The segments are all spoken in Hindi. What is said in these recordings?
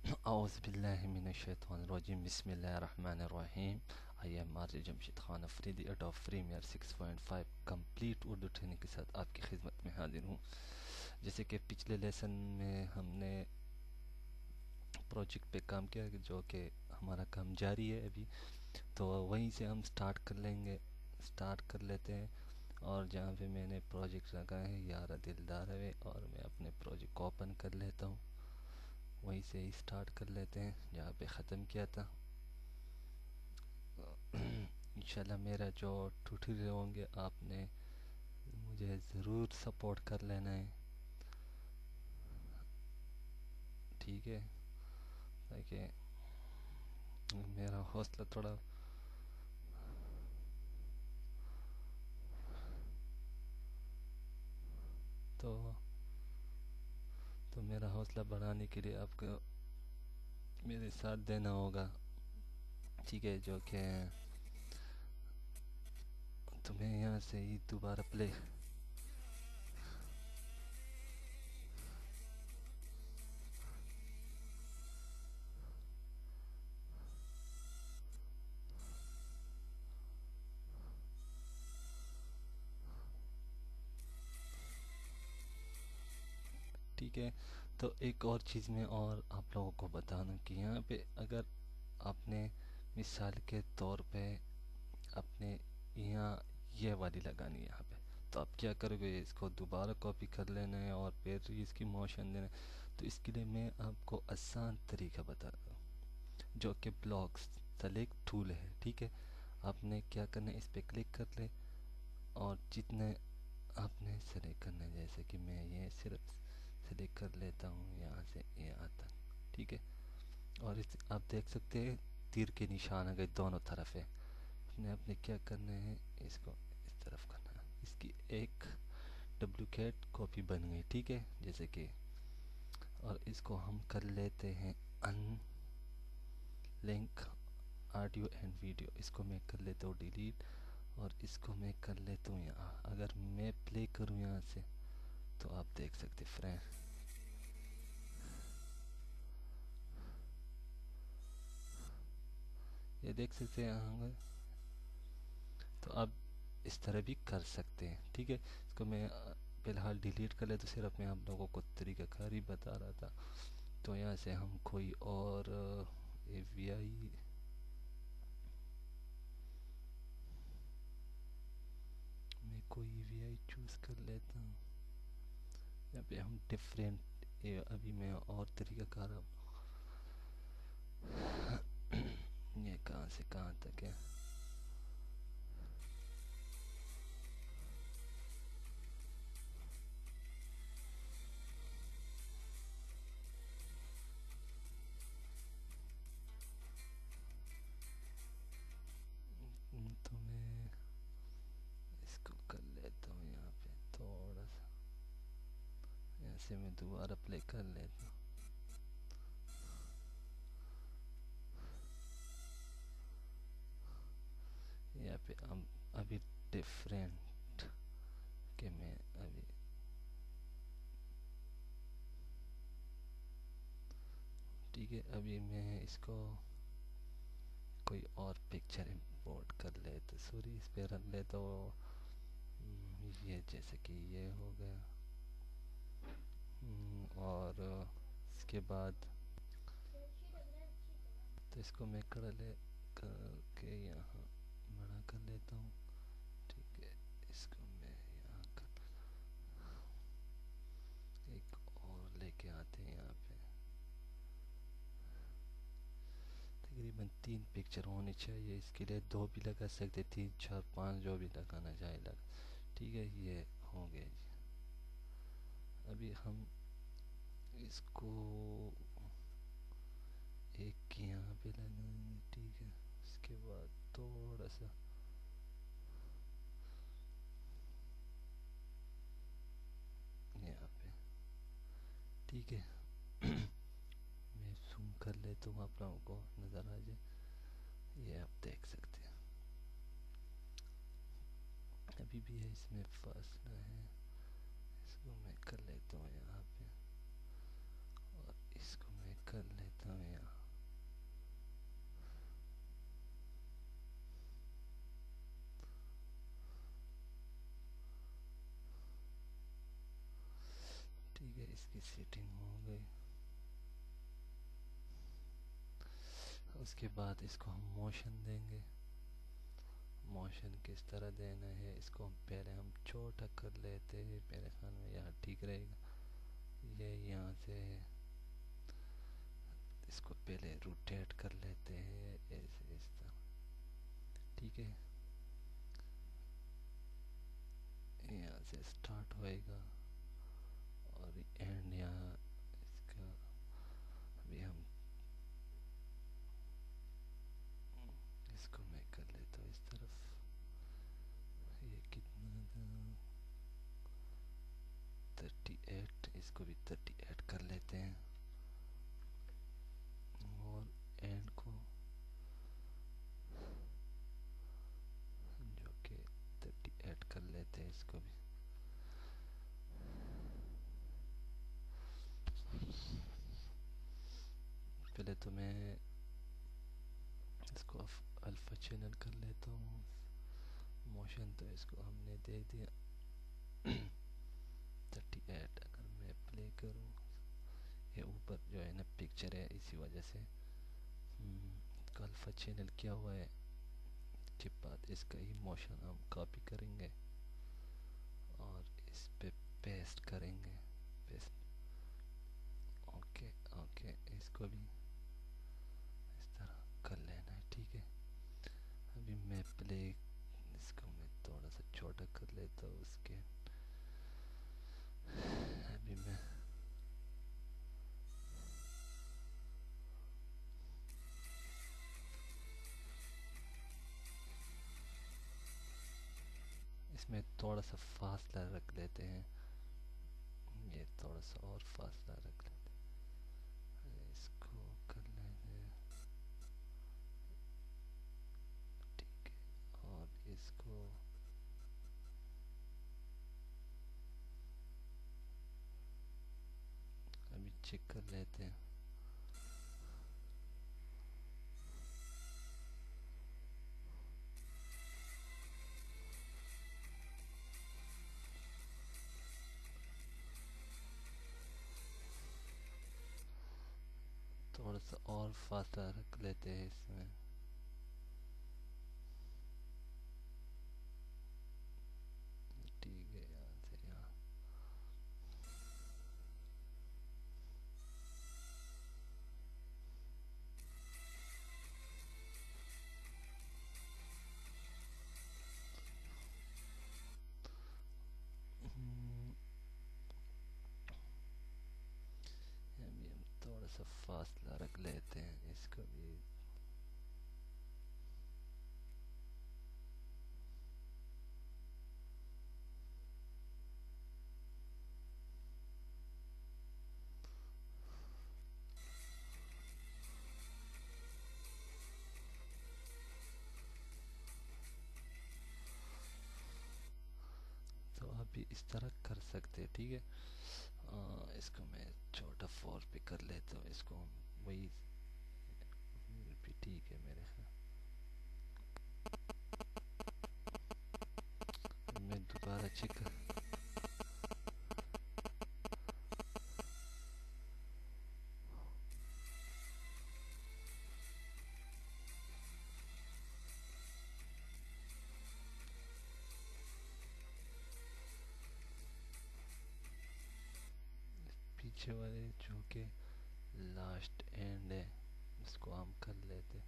Auzubillahiminash-shaytanir-rajim. Bismillahir-Rahmanir-Rahim. I am RJ Jamshed Khan Afridi Adobe Premiere 6.5 complete Urdu training के साथ आपकी खिदमत में हाजिर हूँ। जैसे कि पिछले लेसन में हमने प्रोजेक्ट पे काम किया जो कि हमारा काम जारी है अभी, तो वहीं से हम स्टार्ट कर लेते हैं। और जहाँ पे मैंने प्रोजेक्ट रखा है यार दिलदार है, और मैं अपने प्रोजेक्ट को ओपन कर लेता हूँ। वहीं से ही स्टार्ट कर लेते हैं जहाँ पे ख़त्म किया था। इंशाल्लाह मेरा जो ट्यूटोरियल होंगे आपने मुझे ज़रूर सपोर्ट कर लेना है, ठीक है, ताकि मेरा हौसला थोड़ा तो मेरा हौसला बढ़ाने के लिए आपको मेरे साथ देना होगा, ठीक है। जो कि तुम्हें यहाँ से ही दोबारा प्ले ठीक है। तो एक और चीज़ मैं और आप लोगों को बता दूँ कि यहाँ पे अगर आपने मिसाल के तौर पे अपने यहाँ ये वाली लगानी है यहाँ पे, तो आप क्या करोगे, इसको दोबारा कॉपी कर लेना है और फिर इसकी मोशन देना है। तो इसके लिए मैं आपको आसान तरीका बता रहा हूँ जो कि ब्लॉक्स सेलेक्ट टूल है, ठीक है। आपने क्या करना है, इस पर क्लिक कर ले और जितने आपने सेलेक्ट करना है, जैसे कि मैं ये सिर्फ सेलेक्ट कर लेता हूँ यहाँ से यहाँ तक, ठीक है। और इस आप देख सकते हैं तीर के निशान अगर दोनों तरफ है। आपने क्या करना है, इसको इस तरफ करना है। इसकी एक डुप्लीकेट कॉपी बन गई, ठीक है, जैसे कि। और इसको हम कर लेते हैं अनलिंक ऑडियो एंड वीडियो, इसको मैं कर लेता हूँ डिलीट, और इसको मैं कर लेता हूँ यहाँ। अगर मैं प्ले करूँ यहाँ से तो आप देख सकते फ्रेंड, ये देख सकते हैं यहाँ। तो आप इस तरह भी कर सकते हैं, ठीक है। इसको मैं फ़िलहाल डिलीट कर ले, तो सिर्फ मैं आप लोगों को तरीक़ाकार ही बता रहा था। तो यहाँ से हम कोई और AVI मैं कोई AVI चूज़ कर लेता हूँ। यहाँ पे हम डिफरेंट अभी मैं और तरीक़ाकार ये कहाँ से कहाँ तक है। तो मैं इसको कर लेता हूँ यहाँ पे थोड़ा सा, यहाँ से मैं दोबारा प्ले कर लेता हूँ। यहाँ पे हम अभी डिफरेंट के मैं अभी ठीक है, अभी मैं इसको कोई और पिक्चर इंपोर्ट कर ले, तो सॉरी इस पे रख ले, तो ये जैसे कि ये हो गया। और इसके बाद तो इसको मैं कर ले करके यहाँ बड़ा कर लेता हूँ, ठीक है। इसको मैं यहाँ कर एक और लेके आते हैं यहाँ पे। तकरीबन 3 पिक्चर होनी चाहिए, इसके लिए 2 भी लगा सकते, 3 4 5 जो भी लगाना चाहे लगा, ठीक है। ये हो गया जी। अभी हम इसको एक यहाँ पे लगाएंगे, ठीक है। इसके बाद थोड़ा सा यहाँ पे, ठीक है। मैं जूम कर लेता हूँ, आप लोगों को नज़र आ जाए, ये आप देख सकते हैं। अभी भी है, इसमें फासला है, इसको मैं कर लेता हूँ यहाँ पे, और इसको मैं कर लेता हूँ सीटिंग हो गई। उसके बाद इसको हम मोशन देंगे। मोशन किस तरह देना है, इसको हम पहले हम छोटा कर लेते हैं, मेरे ख्याल में यहाँ ठीक रहेगा। ये यहाँ से इसको पहले रोटेट कर लेते हैं ऐसे इस तरह, ठीक है। यहाँ से स्टार्ट होएगा और एंड यहाँ इसका। अभी हम इसको मैं कर लेता हूँ इस तरफ। ये कितना था, 38, इसको भी 38 कर लेते हैं। और एंड को जो कि 38 कर लेते हैं, इसको भी। पहले तो मैं इसको अल्फा चैनल कर लेता हूँ। मोशन तो इसको हमने दे दिया 38। अगर मैं प्ले करूँ, ये ऊपर जो है ना पिक्चर है, इसी वजह से अल्फा चैनल किया हुआ है। के बाद इसका ही मोशन हम कॉपी करेंगे और इस पे पेस्ट करेंगे। पेस्ट, ओके ओके, इसको भी इस तरह कर लेना है, ठीक है। अभी मैं प्ले, इसको मैं थोड़ा सा छोटा कर लेता हूँ उसके। अभी मैं इसमें थोड़ा सा फासला रख लेते हैं, ये थोड़ा सा और फासला रख लेते हैं, इसको कर लेंगे, ठीक है। और इसको अभी चेक कर लेते हैं। थोड़ा सा और फासला रख लेते हैं इसमें, ठीक है। यहाँ से यहाँ अभी हम थोड़ा सा फासला रख लेते हैं, इसको भी। तो अभी इस तरह कर सकते हैं, ठीक है। इसको मैं छोटा 4 पे कर लेता हूँ, इसको हम वही भी ठीक है मेरे ख्याल। मैं दोबारा चेक, पीछे वाले जो के लास्ट एंड है, इसको हम कर लेते,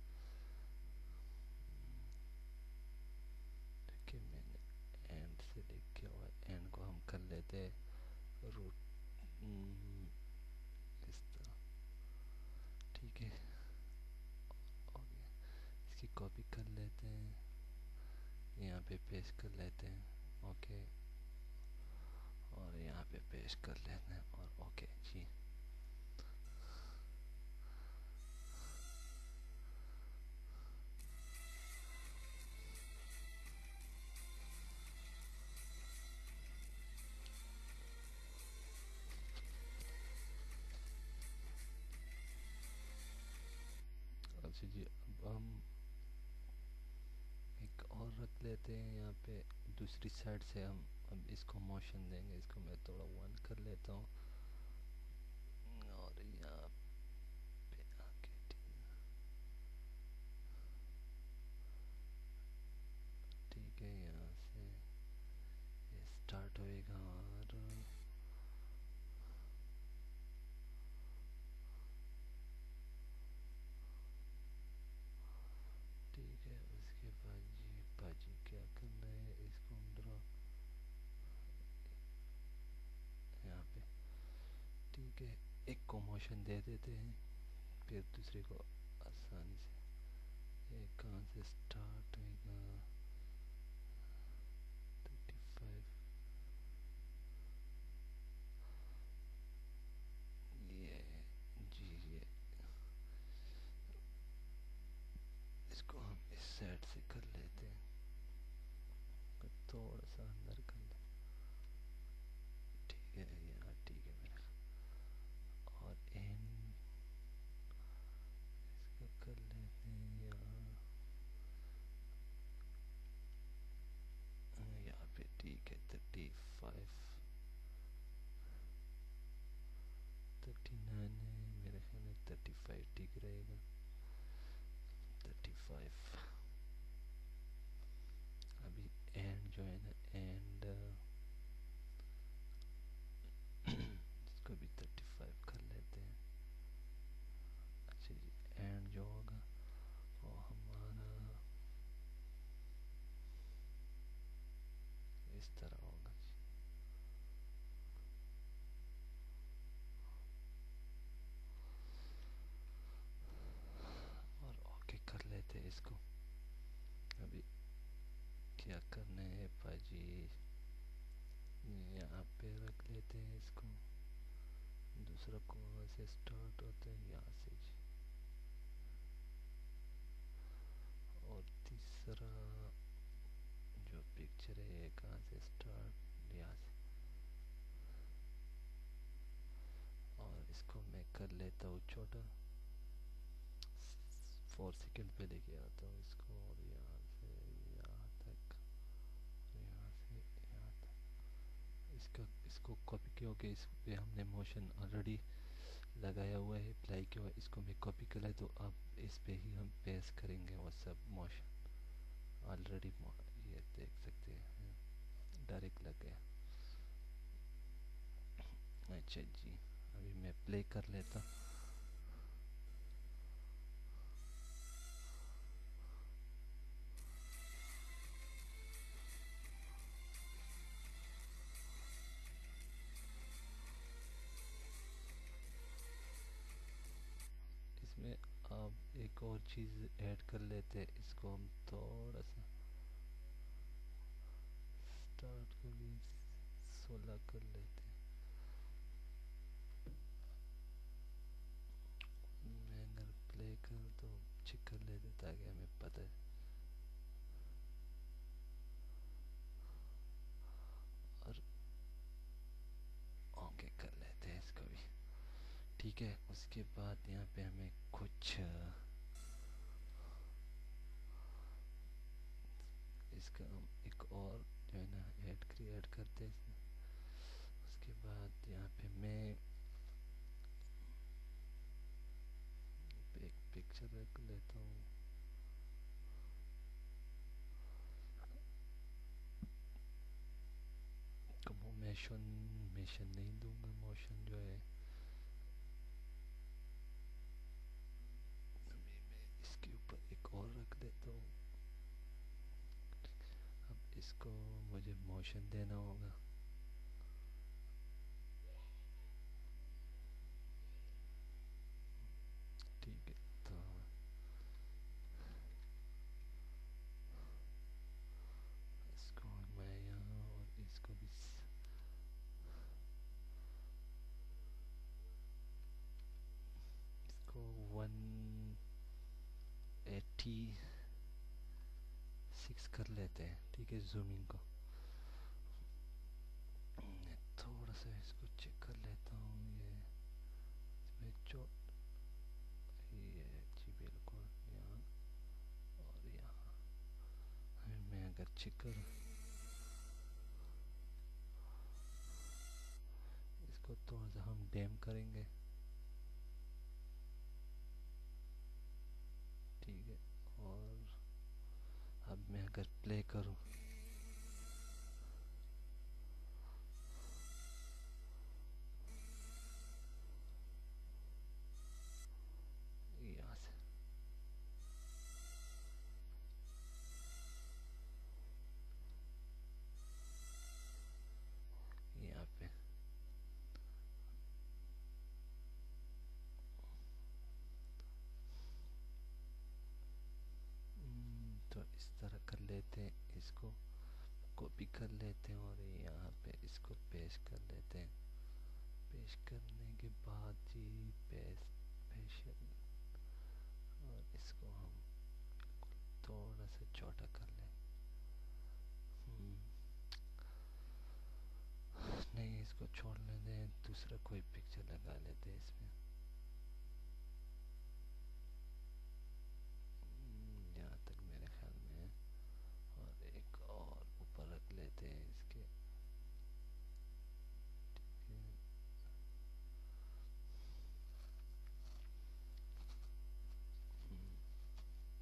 कि मैंने एंड से लिख हुआ है, एंड को हम कर लेते रूट इस तरह, ठीक है। ओके, इसकी कॉपी कर लेते हैं, यहाँ पे पेस्ट कर लेते हैं, ओके। और यहाँ पे पेस्ट कर लेते हैं और ओके जी। अच्छा जी, अब हम एक और रख लेते हैं यहाँ पे, दूसरी साइड से हम अब इसको मोशन देंगे। इसको मैं थोड़ा 1 कर लेता हूँ, मोशन दे देते हैं, फिर दूसरे को आसानी से। ये कहाँ से स्टार्ट होएगा? 35। ये जी, ये इसको हम इस साइड से कर लेते हैं, थोड़ा सा अंदर कर ले। ठीक है, यहाँ ठीक है मेरा। और एंड इसको कर लेते हैं यहाँ, यहाँ पे ठीक है। 35, 39 है मेरे ख्याल में। 35 ठीक रहेगा। 35। अभी एंड जो है ना, एंड इसको भी 35 कर लेते हैं। अच्छा जी, एंड जो होगा वो हमारा इस तरह होगा जी। और ओके कर लेते हैं इसको। अभी क्या करना है पाजी, यहाँ पे रख लेते हैं इसको। दूसरा कहाँ से स्टार्ट होता है? यहाँ से जी। और तीसरा जो पिक्चर है ये कहाँ से स्टार्ट? यहाँ से। और इसको मैं कर लेता हूँ छोटा, 4 सेकंड पे लेके आता हूँ इसको। और यहाँ से यहाँ तक, यहाँ से यहाँ तक। इसको कॉपी क्योंकि इस पे हमने मोशन ऑलरेडी लगाया हुआ है, अप्लाई किया हुआ है। इसको मैं कॉपी कर ले, तो अब इस पे ही हम पेस्ट करेंगे वो सब मोशन ऑलरेडी। ये देख सकते हैं, डायरेक्ट लग गया। अच्छा जी, अभी मैं प्ले कर लेता। इसमें आप एक और चीज़ ऐड कर लेते हैं, इसको हम थोड़ा सा स्टार्ट को भी 16 कर लेते हैं। मैं अगर प्ले कर तो चेक कर लेते ताकि हमें पता है। और ओके कर लेते हैं इसको भी। ठीक है, उसके बाद यहाँ पे हमें कुछ इसका हम एक और जो है ना ऐड क्रिएट करते हैं इसमें। उसके बाद यहाँ पे मैं एक पिक्चर रख लेता हूँ। वो मोशन नहीं दूंगा, मोशन जो है अभी मैं इसके ऊपर एक और रख देता हूँ। अब इसको मुझे मोशन देना होगा। ठीक है, तो इसको मैं यहाँ, और इसको भी इसको 186 कर लेते हैं। ठीक है, जूमिंग को थोड़ा सा इसको चेक कर लेता हूँ। ये इसमें जो ये जी बिल्कुल यहाँ और यहाँ। मैं अगर चेक करूँ इसको, थोड़ा सा हम डैम करेंगे। ठीक है, और अब मैं अगर प्ले करूँ, यहाँ से यहाँ पे इसको कॉपी कर लेते हैं और यहाँ पे इसको पेस्ट कर लेते हैं। पेस्ट करने के बाद जी पेस्ट और इसको हम थोड़ा सा छोटा कर लें। नहीं, इसको छोड़ने दें, दूसरा कोई पिक्चर लगा लेते हैं इसमें। यहाँ तक मेरे ख्याल में है। और एक और ऊपर रख लेते हैं इसके।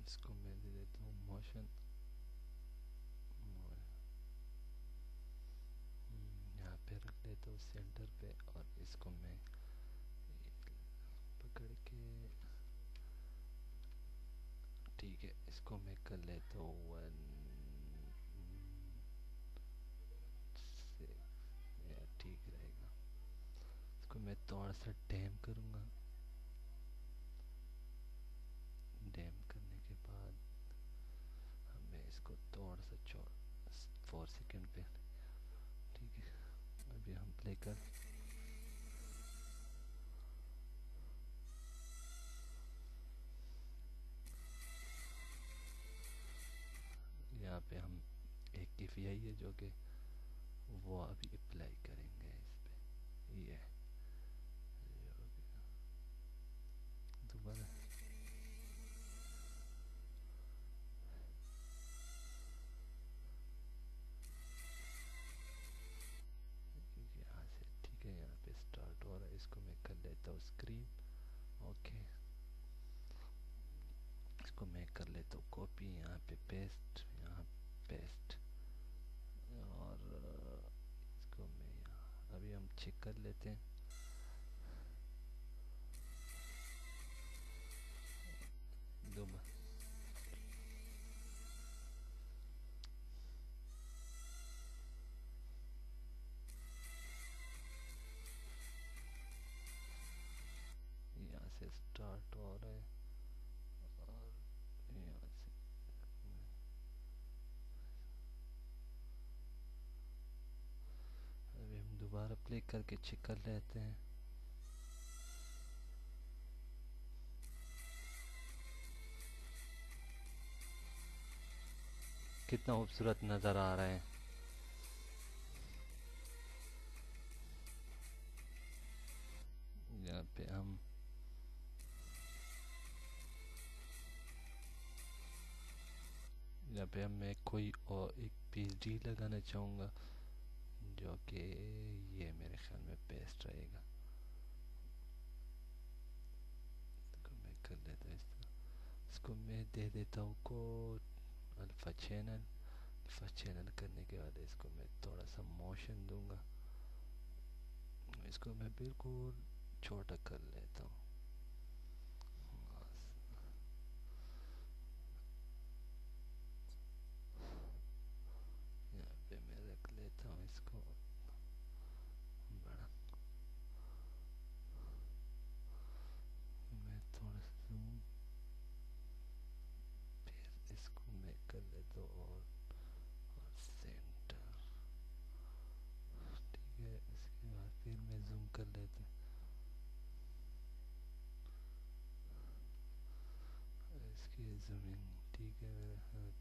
इसको मैं दे देता हूँ मोशन। यहाँ पे रख लेता हूँ सेंटर पे और इसको मैं पकड़ के, ठीक है, इसको मैं कर लेता हूँ 1 6, या ठीक रहेगा। इसको मैं थोड़ा सा डैम करूँगा। डैम करने के बाद हमें इसको थोड़ा सा 4 सेकंड पे, ठीक है। अभी हम प्ले कर, यहाँ पे हम एक KPI है जो कि वो अभी अप्लाई करेंगे इस पे। ये दोबारा यहाँ से, ठीक है, यहाँ पे स्टार्ट हो रहा है। इसको मैं कर लेता हूँ स्क्रीन। ओके, इसको मैं कर लेता हूँ कॉपी, यहाँ पे पेस्ट, यहाँ पेस्ट, और इसको मैं यहाँ अभी हम चेक कर लेते हैं। दोबारा यहाँ से स्टार्ट हो रहा है और यहाँ से अभी हम दोबारा प्ले करके चेक कर लेते हैं। कितना खूबसूरत नज़र आ रहा है। यहाँ पे हम यहाँ पे मैं कोई और एक PSD लगाना चाहूँगा जो कि ये मेरे ख्याल में पेस्ट रहेगा। इसको मैं कर लेता हूँ इस तरह। इसको मैं दे देता हूँ को अल्फ़ा चैनल। अल्फ़ा चैनल करने के बाद इसको मैं थोड़ा सा मोशन दूंगा। इसको मैं बिल्कुल छोटा कर लेता हूँ। यहाँ पे मैं रख लेता हूँ इसको बड़ा। मैं थोड़ा सा फिर इसको मैं कर लेता हूँ और सेंटर, ठीक है। इसके बाद फिर मैं जूम कर लेता हूँ। इसकी जूमिंग, ठीक है मेरे हाथ।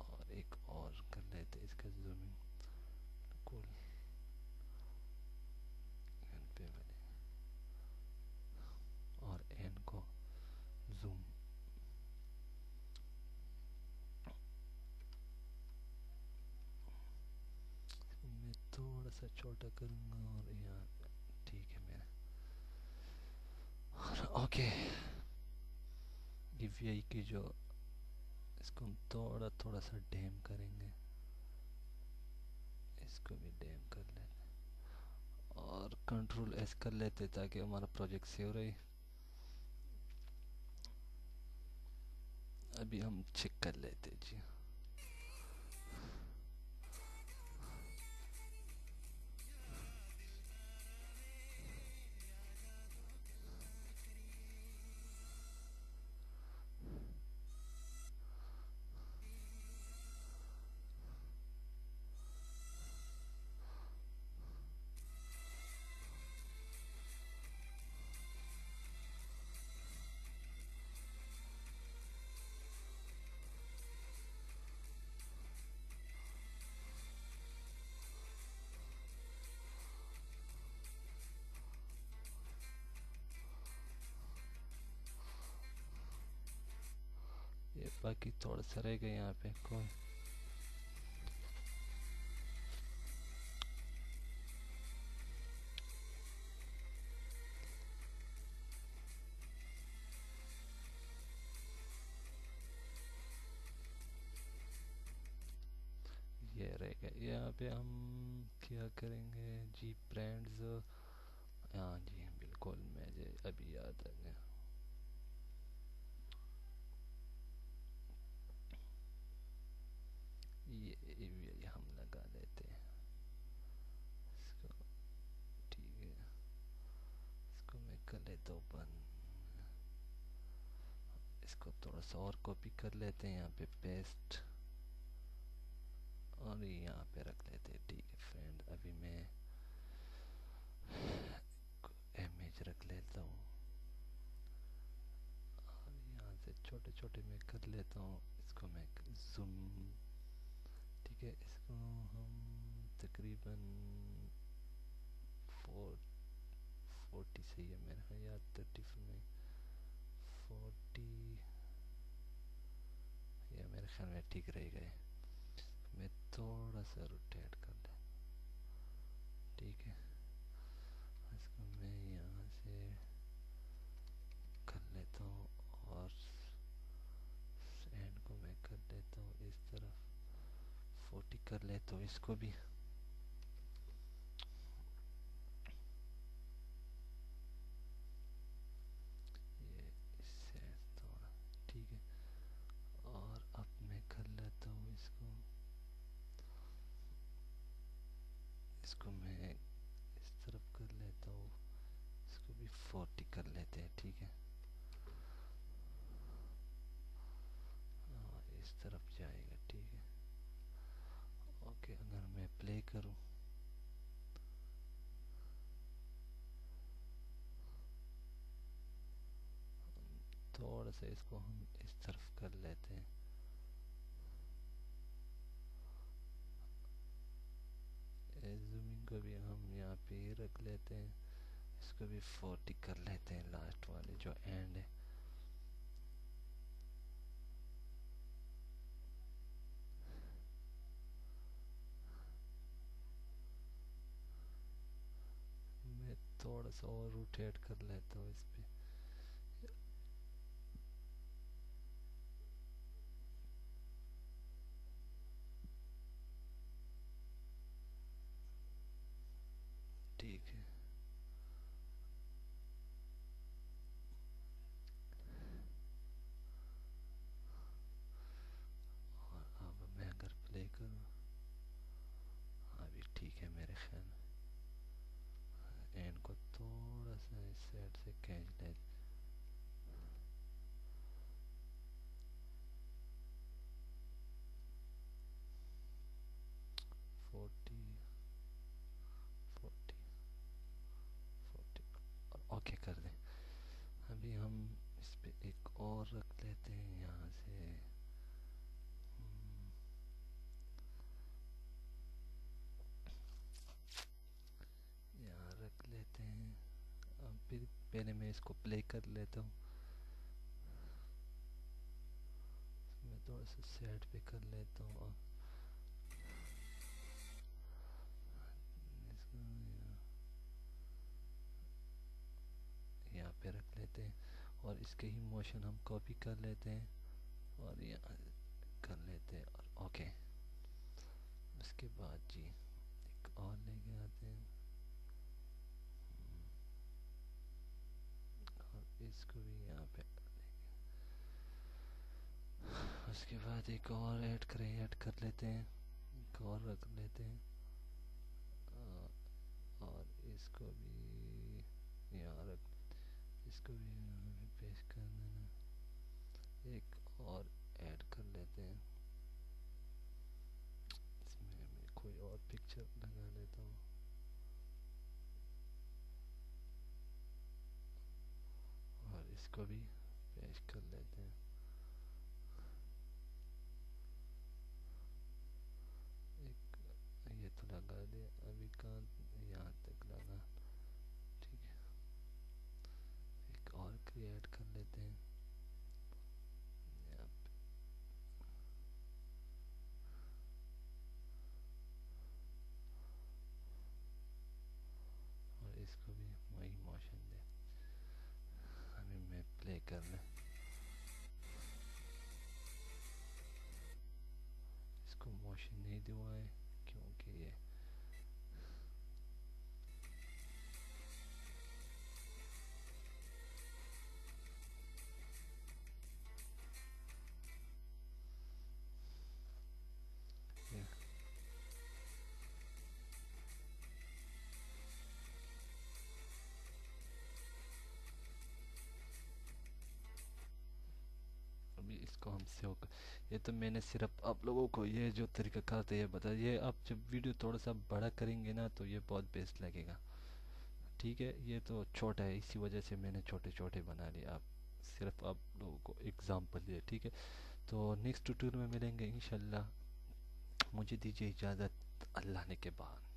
और एक और कर लेते इसका जूमिंग बिल्कुल एन पे बने और एन को जूम। मैं थोड़ा सा छोटा करूँगा और यहाँ, ठीक है मेरा। ओके, DPI की जो, इसको हम थोड़ा थोड़ा सा डैम करेंगे। इसको भी डैम कर लेते और Ctrl+S कर लेते ताकि हमारा प्रोजेक्ट सेव रहे। अभी हम चेक कर लेते जी। बाकी थोड़ा सा रह गया यहाँ पे कोई। ये रह गया। यहाँ पे हम क्या करेंगे जी, ब्रांड्स। हाँ जी बिल्कुल, मुझे अभी याद आ गया। ये हम लगा लेते हैं इसको। ठीक है, इसको मैं कर लेता हूँ बंद। इसको थोड़ा सा और कॉपी कर लेते हैं, यहाँ पे पेस्ट, और यहाँ पे रख लेते हैं। ठीक है फ्रेंड, अभी मैं इमेज रख लेता हूँ, और यहाँ से छोटे छोटे मैं कर लेता हूँ। इसको मैं जूम, ठीक है, इसको हम तकरीबन 40 सही है मेरे ख्याल, या 30 में 40, या मेरे ख्याल में ठीक रहेगा। मैं थोड़ा सा रोटेट कर ले, ठीक है। इसको मैं यहाँ से कर लेता हूँ, और एंड को मैं कर लेता हूँ इस तरफ 40 कर लेता हूँ इसको भी। ये इससे थोड़ा, ठीक है। और अब मैं कर लेता हूँ इसको, इसको मैं इस तरफ कर लेता हूँ, इसको भी 40 कर लेते हैं, ठीक है। इस तरफ जाएगा, ठीक है। ओके, अगर मैं प्ले करूँ, थोड़ा सा इसको हम इस तरफ कर लेते हैं। जूमिंग को भी हम यहाँ पे ही रख लेते हैं, इसको भी 40 कर लेते हैं, लास्ट वाले जो एंड है। मैं थोड़ा सा और रोटेट कर लेता हूँ इस पे। ठीक है, और अब मैं अगर प्ले करूँ, अभी ठीक है मेरे ख्याल में। एंड को थोड़ा सा इस साइड से खींच ले, 40 40 40, और ओके कर दें। अभी हम इस पे एक और रख लेते हैं यहाँ से। यहाँ रख लेते हैं। अब फिर पहले मैं इसको प्ले कर लेता हूँ, मैं थोड़ा सा साइड पे कर लेता हूँ, और इसको यहाँ पे रख लेते हैं, और इसके ही मोशन हम कॉपी कर लेते हैं, और यहाँ कर लेते हैं, और ओके। उसके बाद जी एक और लेके आते हैं, और इसको भी यहाँ पे, उसके बाद एक और ऐड कर लेते हैं, एक और रख लेते हैं, और इसको भी यहाँ रख, इसको भी यहाँ पे पेस्ट कर देना, एक और ऐड कर लेते हैं। इसमें मैं कोई और पिक्चर लगा लेता हूँ, और इसको भी पेस्ट कर लेते हैं। एक ये तो लगा दिया, अभी कहाँ, यहाँ तक लगा, ठीक है। एक और क्रिएट कर लेते हैं यहाँ पे, कर लें। इसको मोशन नहीं दिवाएं क्योंकि ये ये अभी इसको हम सेव कर। ये तो मैंने सिर्फ आप लोगों को ये जो तरीका कार था ये बताया। ये आप जब वीडियो थोड़ा सा बड़ा करेंगे ना तो ये बहुत बेस्ट लगेगा। ठीक है, ये तो छोटा है इसी वजह से मैंने छोटे छोटे बना लिए। आप सिर्फ आप लोगों को एग्जांपल दिए। ठीक है, तो नेक्स्ट ट्यूटोरियल में मिलेंगे इंशाल्लाह। मुझे दीजिए इजाज़त, अल्लाह ने के बाद।